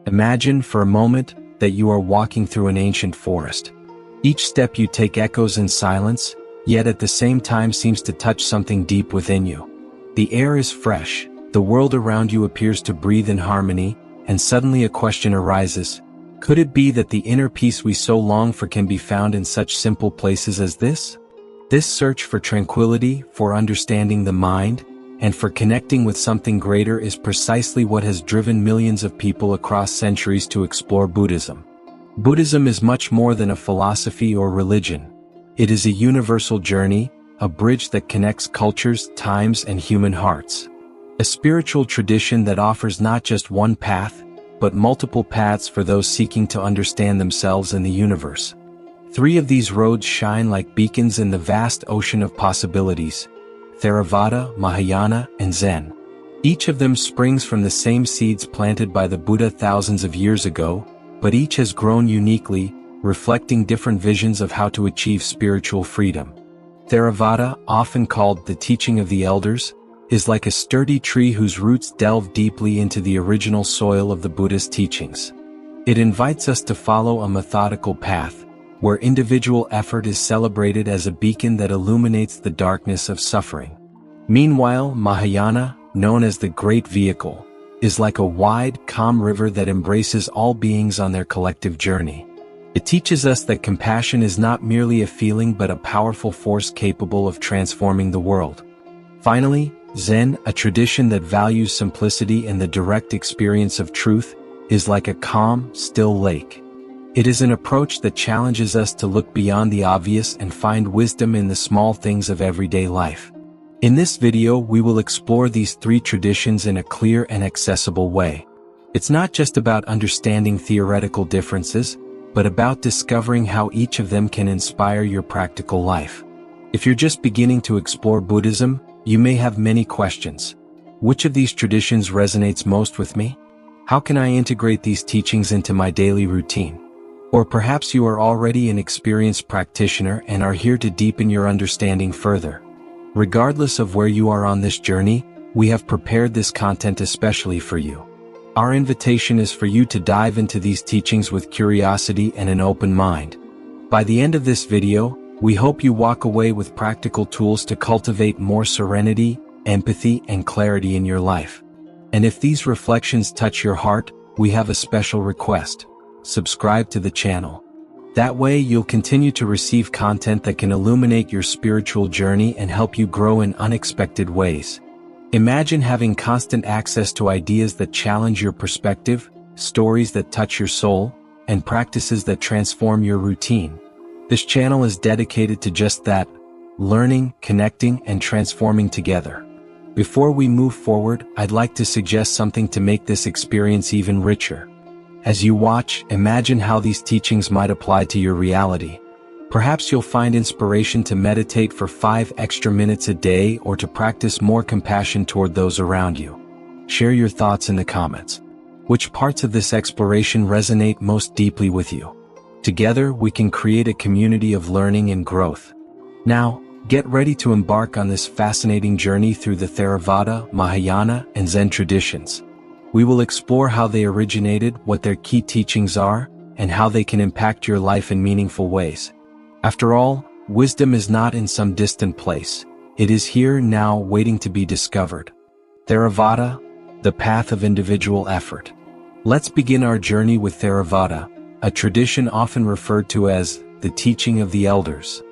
Imagine for a moment that you are walking through an ancient forest. Each step you take echoes in silence, yet at the same time seems to touch something deep within you. The air is fresh, the world around you appears to breathe in harmony, and suddenly a question arises. Could it be that the inner peace we so long for can be found in such simple places as this? This search for tranquility, for understanding the mind, and for connecting with something greater is precisely what has driven millions of people across centuries to explore Buddhism. Buddhism is much more than a philosophy or religion. It is a universal journey, a bridge that connects cultures, times, and human hearts. A spiritual tradition that offers not just one path, but multiple paths for those seeking to understand themselves and the universe. 3 of these roads shine like beacons in the vast ocean of possibilities: Theravada, Mahayana, and Zen. Each of them springs from the same seeds planted by the Buddha thousands of years ago, but each has grown uniquely, reflecting different visions of how to achieve spiritual freedom. Theravada, often called the teaching of the elders, is like a sturdy tree whose roots delve deeply into the original soil of the Buddhist teachings. It invites us to follow a methodical path, where individual effort is celebrated as a beacon that illuminates the darkness of suffering. Meanwhile, Mahayana, known as the Great Vehicle, is like a wide, calm river that embraces all beings on their collective journey. It teaches us that compassion is not merely a feeling but a powerful force capable of transforming the world. Finally, Zen, a tradition that values simplicity and the direct experience of truth, is like a calm, still lake. It is an approach that challenges us to look beyond the obvious and find wisdom in the small things of everyday life. In this video, we will explore these 3 traditions in a clear and accessible way. It's not just about understanding theoretical differences, but about discovering how each of them can inspire your practical life. If you're just beginning to explore Buddhism, you may have many questions. Which of these traditions resonates most with me? How can I integrate these teachings into my daily routine? Or perhaps you are already an experienced practitioner and are here to deepen your understanding further. Regardless of where you are on this journey, we have prepared this content especially for you. Our invitation is for you to dive into these teachings with curiosity and an open mind. By the end of this video, we hope you walk away with practical tools to cultivate more serenity, empathy, and clarity in your life. And if these reflections touch your heart, we have a special request. Subscribe to the channel. That way you'll continue to receive content that can illuminate your spiritual journey and help you grow in unexpected ways. Imagine having constant access to ideas that challenge your perspective, stories that touch your soul, and practices that transform your routine. This channel is dedicated to just that: learning, connecting, and transforming together. Before we move forward, I'd like to suggest something to make this experience even richer. As you watch, imagine how these teachings might apply to your reality. Perhaps you'll find inspiration to meditate for 5 extra minutes a day or to practice more compassion toward those around you. Share your thoughts in the comments. Which parts of this exploration resonate most deeply with you? Together, we can create a community of learning and growth. Now, get ready to embark on this fascinating journey through the Theravada, Mahayana, and Zen traditions. We will explore how they originated, what their key teachings are, and how they can impact your life in meaningful ways. After all, wisdom is not in some distant place. It is here now, waiting to be discovered. Theravada, the path of individual effort. Let's begin our journey with Theravada, a tradition often referred to as the teaching of the elders.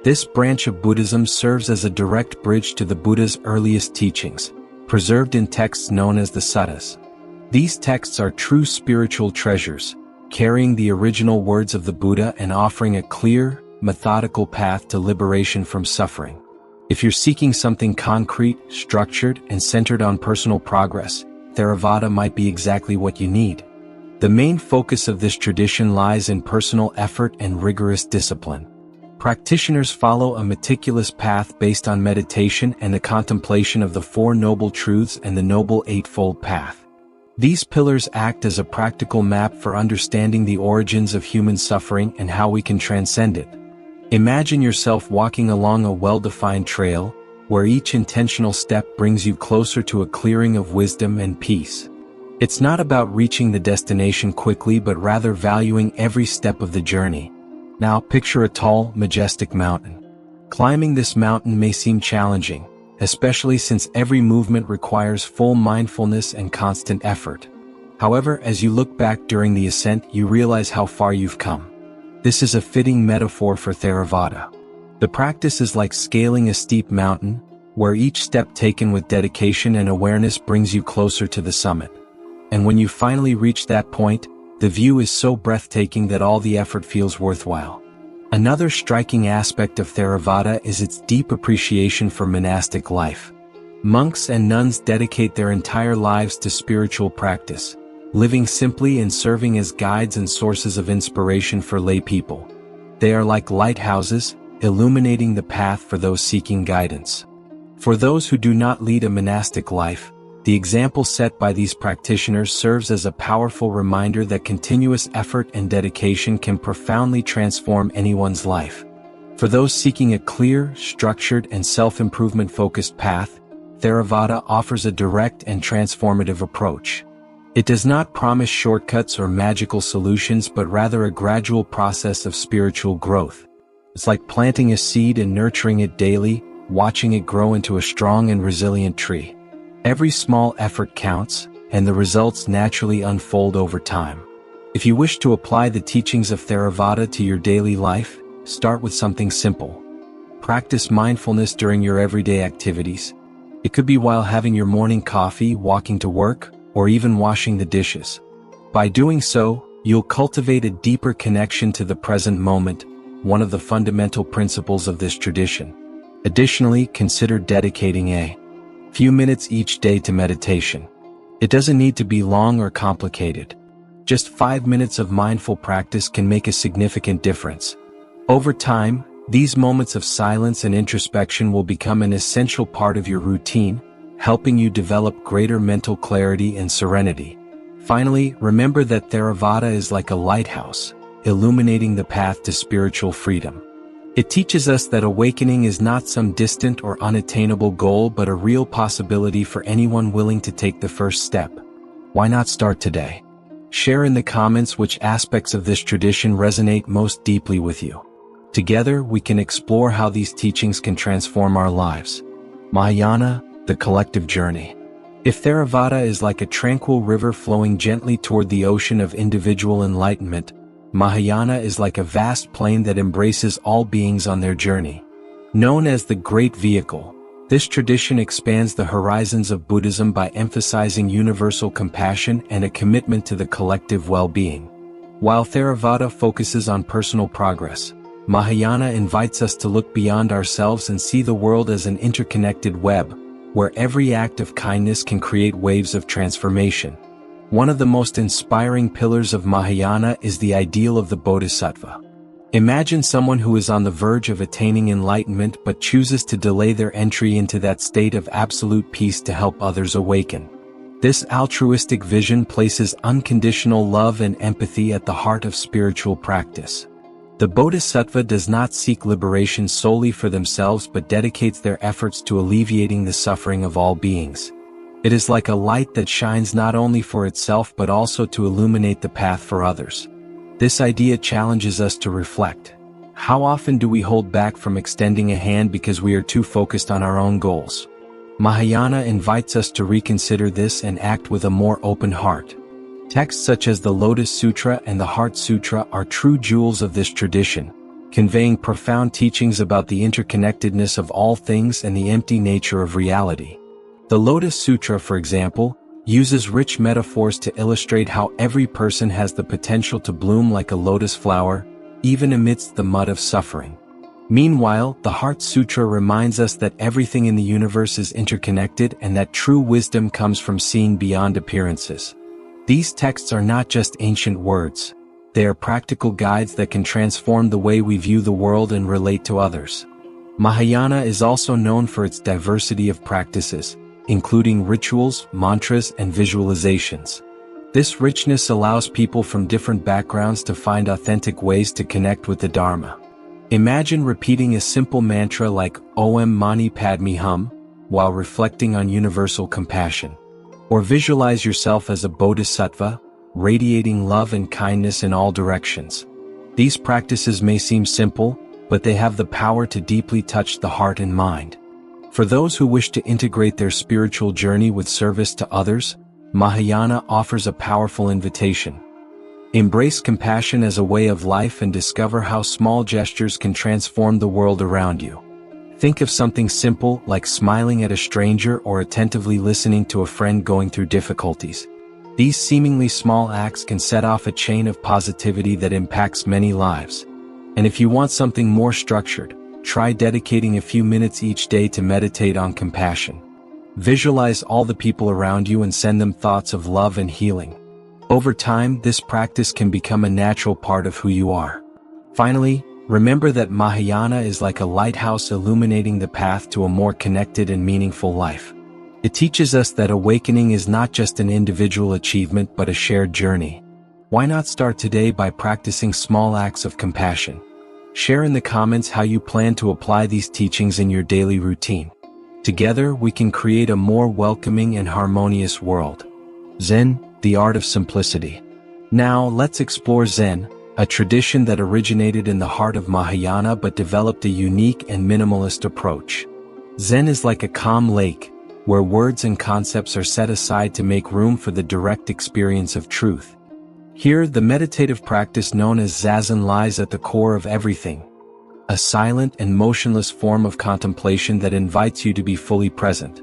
This branch of Buddhism serves as a direct bridge to the Buddha's earliest teachings, preserved in texts known as the suttas. These texts are true spiritual treasures, carrying the original words of the Buddha and offering a clear, methodical path to liberation from suffering. If you're seeking something concrete, structured, and centered on personal progress, Theravada might be exactly what you need. The main focus of this tradition lies in personal effort and rigorous discipline. Practitioners follow a meticulous path based on meditation and the contemplation of the 4 Noble Truths and the Noble Eightfold Path. These pillars act as a practical map for understanding the origins of human suffering and how we can transcend it. Imagine yourself walking along a well-defined trail, where each intentional step brings you closer to a clearing of wisdom and peace. It's not about reaching the destination quickly but rather valuing every step of the journey. Now picture a tall, majestic mountain. Climbing this mountain may seem challenging, especially since every movement requires full mindfulness and constant effort. However, as you look back during the ascent, you realize how far you've come. This is a fitting metaphor for Theravada. The practice is like scaling a steep mountain, where each step taken with dedication and awareness brings you closer to the summit. And when you finally reach that point, the view is so breathtaking that all the effort feels worthwhile. Another striking aspect of Theravada is its deep appreciation for monastic life. Monks and nuns dedicate their entire lives to spiritual practice, living simply and serving as guides and sources of inspiration for lay people. They are like lighthouses, illuminating the path for those seeking guidance. For those who do not lead a monastic life, the example set by these practitioners serves as a powerful reminder that continuous effort and dedication can profoundly transform anyone's life. For those seeking a clear, structured, and self-improvement focused path, Theravada offers a direct and transformative approach. It does not promise shortcuts or magical solutions but rather a gradual process of spiritual growth. It's like planting a seed and nurturing it daily, watching it grow into a strong and resilient tree. Every small effort counts, and the results naturally unfold over time. If you wish to apply the teachings of Theravada to your daily life, start with something simple. Practice mindfulness during your everyday activities. It could be while having your morning coffee, walking to work, or even washing the dishes. By doing so, you'll cultivate a deeper connection to the present moment, one of the fundamental principles of this tradition. Additionally, consider dedicating a few minutes each day to meditation. It doesn't need to be long or complicated. Just 5 minutes of mindful practice can make a significant difference. Over time, these moments of silence and introspection will become an essential part of your routine, helping you develop greater mental clarity and serenity. Finally, remember that Theravada is like a lighthouse, illuminating the path to spiritual freedom. It teaches us that awakening is not some distant or unattainable goal but a real possibility for anyone willing to take the first step. Why not start today? Share in the comments which aspects of this tradition resonate most deeply with you. Together, we can explore how these teachings can transform our lives. Mahayana, the collective journey. If Theravada is like a tranquil river flowing gently toward the ocean of individual enlightenment, Mahayana is like a vast plain that embraces all beings on their journey. Known as the Great Vehicle, this tradition expands the horizons of Buddhism by emphasizing universal compassion and a commitment to the collective well-being. While Theravada focuses on personal progress, Mahayana invites us to look beyond ourselves and see the world as an interconnected web, where every act of kindness can create waves of transformation. One of the most inspiring pillars of Mahayana is the ideal of the Bodhisattva. Imagine someone who is on the verge of attaining enlightenment but chooses to delay their entry into that state of absolute peace to help others awaken. This altruistic vision places unconditional love and empathy at the heart of spiritual practice. The Bodhisattva does not seek liberation solely for themselves but dedicates their efforts to alleviating the suffering of all beings. It is like a light that shines not only for itself but also to illuminate the path for others. This idea challenges us to reflect. How often do we hold back from extending a hand because we are too focused on our own goals? Mahayana invites us to reconsider this and act with a more open heart. Texts such as the Lotus Sutra and the Heart Sutra are true jewels of this tradition, conveying profound teachings about the interconnectedness of all things and the empty nature of reality. The Lotus Sutra, for example, uses rich metaphors to illustrate how every person has the potential to bloom like a lotus flower, even amidst the mud of suffering. Meanwhile, the Heart Sutra reminds us that everything in the universe is interconnected and that true wisdom comes from seeing beyond appearances. These texts are not just ancient words. They are practical guides that can transform the way we view the world and relate to others. Mahayana is also known for its diversity of practices, including rituals, mantras, and visualizations. This richness allows people from different backgrounds to find authentic ways to connect with the Dharma. Imagine repeating a simple mantra like Om Mani Padme Hum while reflecting on universal compassion. Or visualize yourself as a bodhisattva, radiating love and kindness in all directions. These practices may seem simple, but they have the power to deeply touch the heart and mind. For those who wish to integrate their spiritual journey with service to others, Mahayana offers a powerful invitation. Embrace compassion as a way of life and discover how small gestures can transform the world around you. Think of something simple like smiling at a stranger or attentively listening to a friend going through difficulties. These seemingly small acts can set off a chain of positivity that impacts many lives. And if you want something more structured, try dedicating a few minutes each day to meditate on compassion. Visualize all the people around you and send them thoughts of love and healing. Over time, this practice can become a natural part of who you are. Finally, remember that Mahayana is like a lighthouse illuminating the path to a more connected and meaningful life. It teaches us that awakening is not just an individual achievement but a shared journey. Why not start today by practicing small acts of compassion? Share in the comments how you plan to apply these teachings in your daily routine. Together, we can create a more welcoming and harmonious world. Zen, the art of simplicity. Now, let's explore Zen, a tradition that originated in the heart of Mahayana but developed a unique and minimalist approach. Zen is like a calm lake, where words and concepts are set aside to make room for the direct experience of truth. Here, the meditative practice known as Zazen lies at the core of everything. A silent and motionless form of contemplation that invites you to be fully present.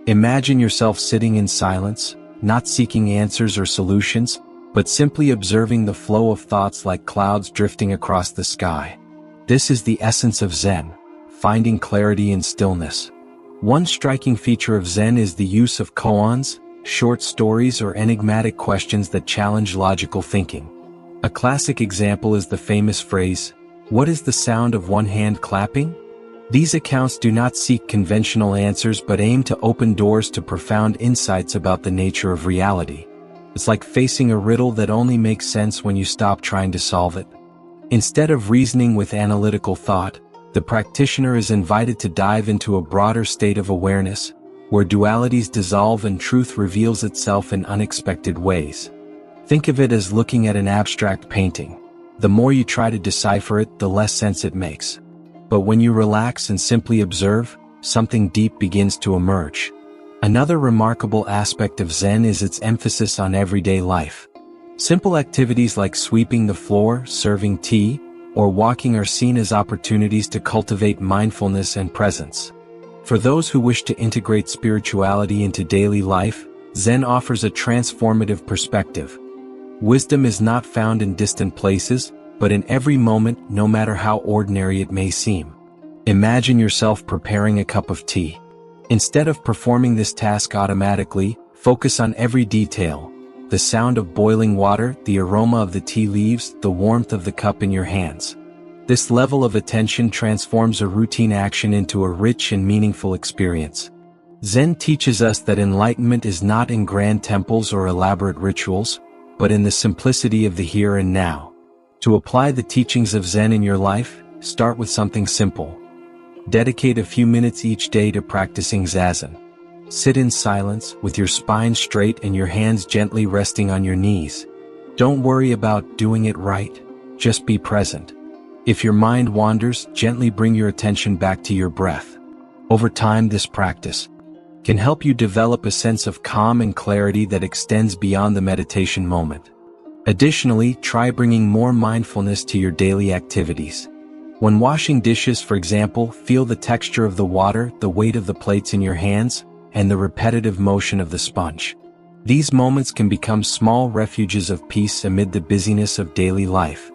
Imagine yourself sitting in silence, not seeking answers or solutions, but simply observing the flow of thoughts like clouds drifting across the sky. This is the essence of Zen, finding clarity in stillness. One striking feature of Zen is the use of koans, short stories or enigmatic questions that challenge logical thinking. A classic example is the famous phrase, "What is the sound of one hand clapping?" These accounts do not seek conventional answers but aim to open doors to profound insights about the nature of reality. It's like facing a riddle that only makes sense when you stop trying to solve it. Instead of reasoning with analytical thought, the practitioner is invited to dive into a broader state of awareness, where dualities dissolve and truth reveals itself in unexpected ways. Think of it as looking at an abstract painting. The more you try to decipher it, the less sense it makes. But when you relax and simply observe, something deep begins to emerge. Another remarkable aspect of Zen is its emphasis on everyday life. Simple activities like sweeping the floor, serving tea, or walking are seen as opportunities to cultivate mindfulness and presence. For those who wish to integrate spirituality into daily life, Zen offers a transformative perspective. Wisdom is not found in distant places, but in every moment, no matter how ordinary it may seem. Imagine yourself preparing a cup of tea. Instead of performing this task automatically, focus on every detail. The sound of boiling water, the aroma of the tea leaves, the warmth of the cup in your hands. This level of attention transforms a routine action into a rich and meaningful experience. Zen teaches us that enlightenment is not in grand temples or elaborate rituals, but in the simplicity of the here and now. To apply the teachings of Zen in your life, start with something simple. Dedicate a few minutes each day to practicing Zazen. Sit in silence, with your spine straight and your hands gently resting on your knees. Don't worry about doing it right, just be present. If your mind wanders, gently bring your attention back to your breath. Over time, this practice can help you develop a sense of calm and clarity that extends beyond the meditation moment. Additionally, try bringing more mindfulness to your daily activities. When washing dishes, for example, feel the texture of the water, the weight of the plates in your hands, and the repetitive motion of the sponge. These moments can become small refuges of peace amid the busyness of daily life.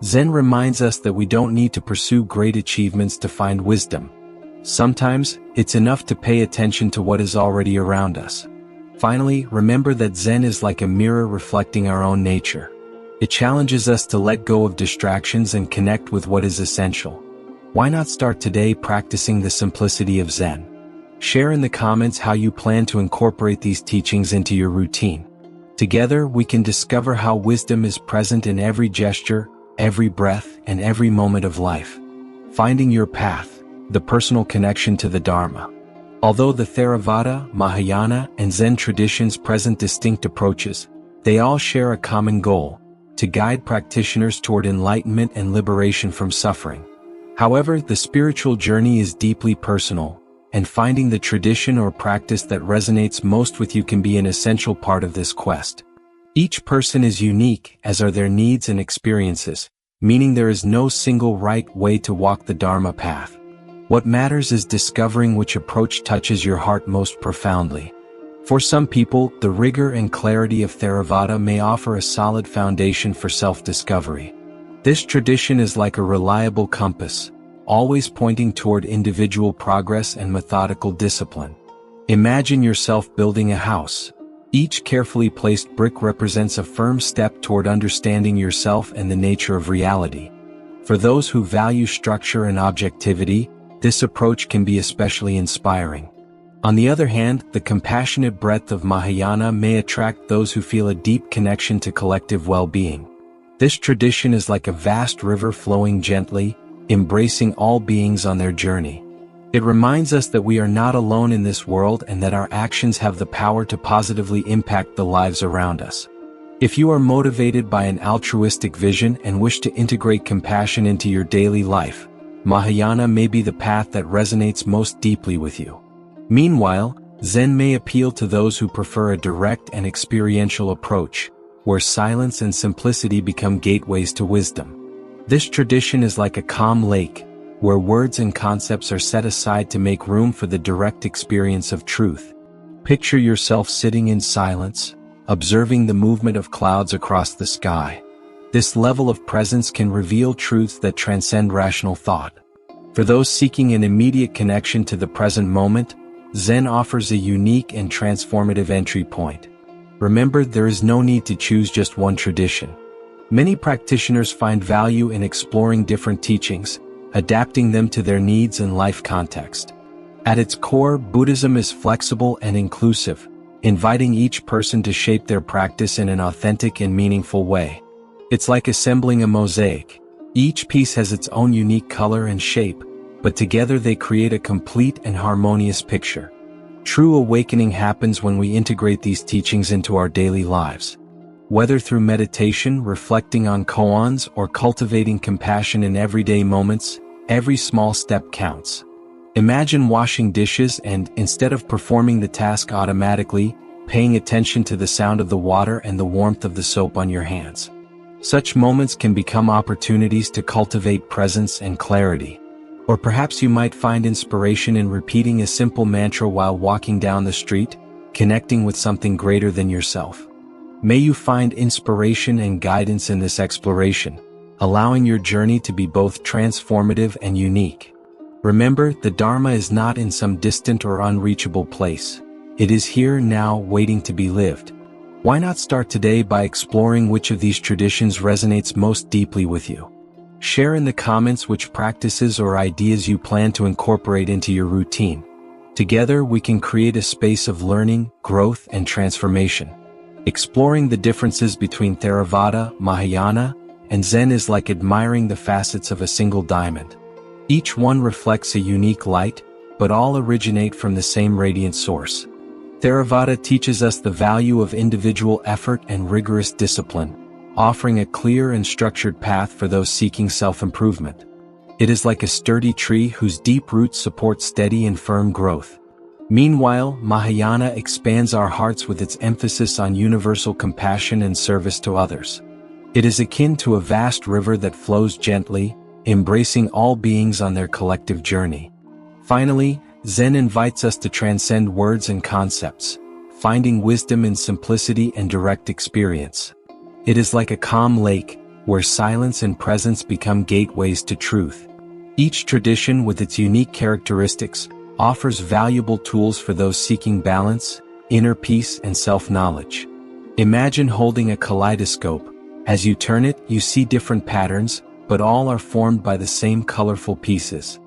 Zen reminds us that we don't need to pursue great achievements to find wisdom. Sometimes, it's enough to pay attention to what is already around us. Finally, remember that Zen is like a mirror reflecting our own nature. It challenges us to let go of distractions and connect with what is essential. Why not start today practicing the simplicity of Zen? Share in the comments how you plan to incorporate these teachings into your routine. Together, we can discover how wisdom is present in every gesture, every breath, and every moment of life. Finding your path, the personal connection to the Dharma. Although the Theravada, Mahayana, and Zen traditions present distinct approaches, they all share a common goal: to guide practitioners toward enlightenment and liberation from suffering. However, the spiritual journey is deeply personal, and finding the tradition or practice that resonates most with you can be an essential part of this quest. Each person is unique, as are their needs and experiences, meaning there is no single right way to walk the Dharma path. What matters is discovering which approach touches your heart most profoundly. For some people, the rigor and clarity of Theravada may offer a solid foundation for self-discovery. This tradition is like a reliable compass, always pointing toward individual progress and methodical discipline. Imagine yourself building a house. Each carefully placed brick represents a firm step toward understanding yourself and the nature of reality. For those who value structure and objectivity, this approach can be especially inspiring. On the other hand, the compassionate breadth of Mahayana may attract those who feel a deep connection to collective well-being. This tradition is like a vast river flowing gently, embracing all beings on their journey. It reminds us that we are not alone in this world and that our actions have the power to positively impact the lives around us. If you are motivated by an altruistic vision and wish to integrate compassion into your daily life, Mahayana may be the path that resonates most deeply with you. Meanwhile, Zen may appeal to those who prefer a direct and experiential approach, where silence and simplicity become gateways to wisdom. This tradition is like a calm lake, where words and concepts are set aside to make room for the direct experience of truth. Picture yourself sitting in silence, observing the movement of clouds across the sky. This level of presence can reveal truths that transcend rational thought. For those seeking an immediate connection to the present moment, Zen offers a unique and transformative entry point. Remember, there is no need to choose just one tradition. Many practitioners find value in exploring different teachings, adapting them to their needs and life context. At its core, Buddhism is flexible and inclusive, inviting each person to shape their practice in an authentic and meaningful way. It's like assembling a mosaic. Each piece has its own unique color and shape, but together they create a complete and harmonious picture. True awakening happens when we integrate these teachings into our daily lives. Whether through meditation, reflecting on koans, or cultivating compassion in everyday moments, every small step counts. Imagine washing dishes and, instead of performing the task automatically, paying attention to the sound of the water and the warmth of the soap on your hands. Such moments can become opportunities to cultivate presence and clarity. Or perhaps you might find inspiration in repeating a simple mantra while walking down the street, connecting with something greater than yourself. May you find inspiration and guidance in this exploration, allowing your journey to be both transformative and unique. Remember, the Dharma is not in some distant or unreachable place. It is here now, waiting to be lived. Why not start today by exploring which of these traditions resonates most deeply with you? Share in the comments which practices or ideas you plan to incorporate into your routine. Together we can create a space of learning, growth, and transformation. Exploring the differences between Theravada, Mahayana, and Zen is like admiring the facets of a single diamond. Each one reflects a unique light, but all originate from the same radiant source. Theravada teaches us the value of individual effort and rigorous discipline, offering a clear and structured path for those seeking self-improvement. It is like a sturdy tree whose deep roots support steady and firm growth. Meanwhile, Mahayana expands our hearts with its emphasis on universal compassion and service to others. It is akin to a vast river that flows gently, embracing all beings on their collective journey. Finally, Zen invites us to transcend words and concepts, finding wisdom in simplicity and direct experience. It is like a calm lake, where silence and presence become gateways to truth. Each tradition, with its unique characteristics, offers valuable tools for those seeking balance, inner peace, and self-knowledge. Imagine holding a kaleidoscope. As you turn it, you see different patterns, but all are formed by the same colorful pieces.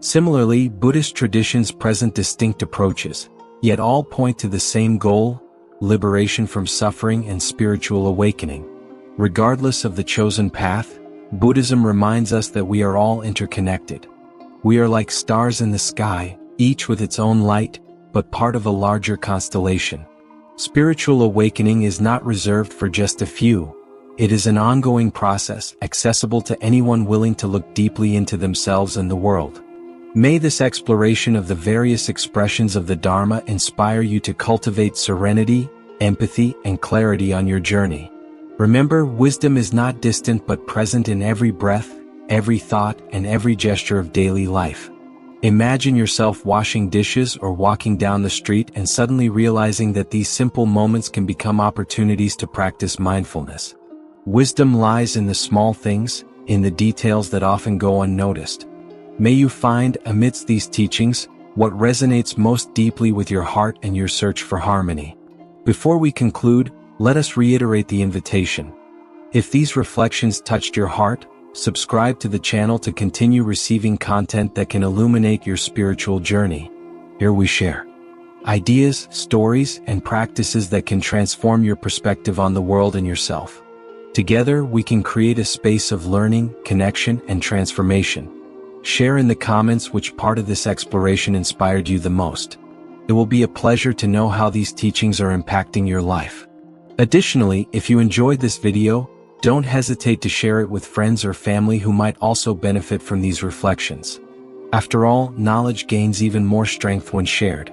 Similarly, Buddhist traditions present distinct approaches, yet all point to the same goal: liberation from suffering and spiritual awakening. Regardless of the chosen path, Buddhism reminds us that we are all interconnected. We are like stars in the sky, each with its own light, but part of a larger constellation. Spiritual awakening is not reserved for just a few. It is an ongoing process, accessible to anyone willing to look deeply into themselves and the world. May this exploration of the various expressions of the Dharma inspire you to cultivate serenity, empathy, and clarity on your journey. Remember, wisdom is not distant but present in every breath, every thought, and every gesture of daily life. Imagine yourself washing dishes or walking down the street and suddenly realizing that these simple moments can become opportunities to practice mindfulness. Wisdom lies in the small things, in the details that often go unnoticed. May you find, amidst these teachings, what resonates most deeply with your heart and your search for harmony. Before we conclude, let us reiterate the invitation. If these reflections touched your heart, subscribe to the channel to continue receiving content that can illuminate your spiritual journey. Here we share ideas, stories, and practices that can transform your perspective on the world and yourself. Together, we can create a space of learning, connection, and transformation. Share in the comments which part of this exploration inspired you the most. It will be a pleasure to know how these teachings are impacting your life. Additionally, if you enjoyed this video, don't hesitate to share it with friends or family who might also benefit from these reflections. After all, knowledge gains even more strength when shared.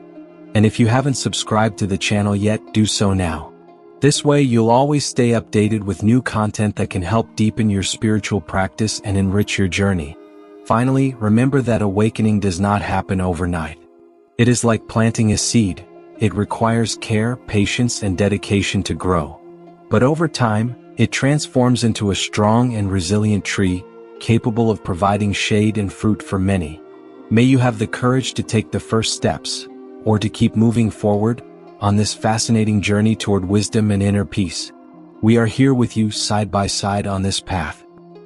And if you haven't subscribed to the channel yet, do so now. This way you'll always stay updated with new content that can help deepen your spiritual practice and enrich your journey. Finally, remember that awakening does not happen overnight. It is like planting a seed. It requires care, patience, and dedication to grow. But over time, it transforms into a strong and resilient tree, capable of providing shade and fruit for many. May you have the courage to take the first steps, or to keep moving forward, on this fascinating journey toward wisdom and inner peace. We are here with you side by side on this path.